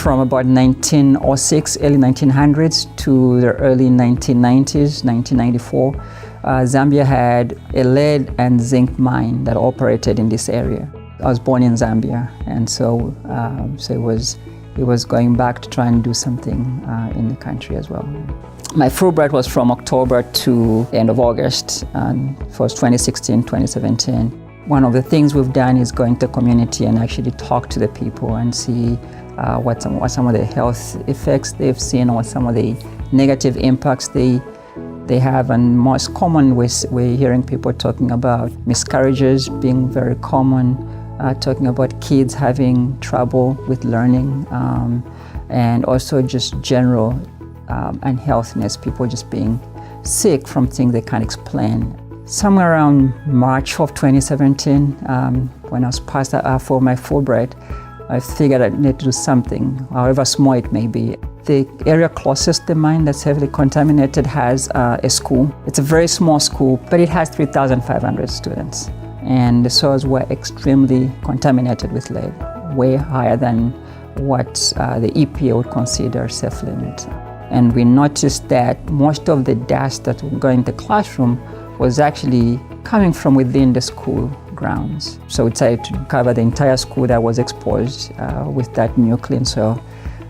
from about 1906, early 1900s to the early 1990s, 1994. Zambia had a lead and zinc mine that operated in this area. I was born in Zambia, and so it was going back to try and do something in the country as well. My Fulbright was from October to end of August, and it was 2016, 2017. One of the things we've done is go into the community and actually talk to the people and see what some of the health effects they've seen, or what some of the negative impacts they have. And most common, we're hearing people talking about miscarriages being very common, talking about kids having trouble with learning, and also just general unhealthiness, people just being sick from things they can't explain. Somewhere around March of 2017, when I was passed for my Fulbright, I figured I need to do something, however small it may be. The area closest to mine that's heavily contaminated has a school. It's a very small school, but it has 3,500 students. And the soils were extremely contaminated with lead, way higher than what the EPA would consider safe limit. And we noticed that most of the dust that would go in the classroom was actually coming from within the school grounds. So we decided to cover the entire school that was exposed with that new clean soil.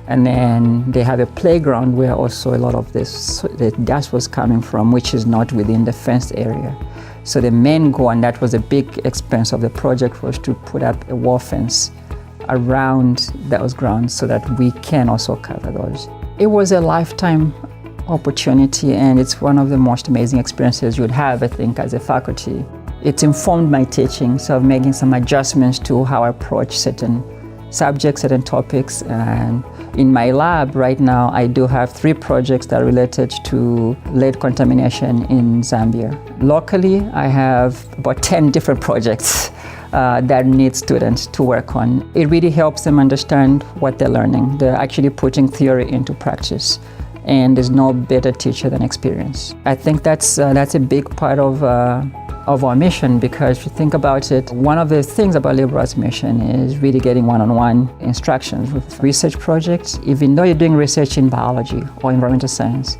And then they have a playground where also a lot of the dust was coming from, which is not within the fenced area. So the main goal, and that was a big expense of the project, was to put up a wall fence around those grounds so that we can also cover those. It was a lifetime opportunity, and it's one of the most amazing experiences you'd have, I think, as a faculty. It's informed my teaching, so I'm making some adjustments to how I approach certain subjects, certain topics. And in my lab right now, I do have 3 projects that are related to lead contamination in Zambia. Locally, I have about 10 different projects that need students to work on. It really helps them understand what they're learning. They're actually putting theory into practice, and there's no better teacher than experience. I think that's a big part of our mission, because if you think about it, one of the things about liberal arts mission is really getting one-on-one instructions with research projects. Even though you're doing research in biology or environmental science,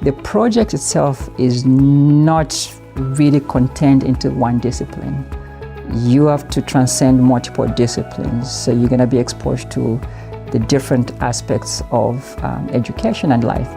the project itself is not really contained into one discipline. You have to transcend multiple disciplines, so you're going to be exposed to the different aspects of education and life.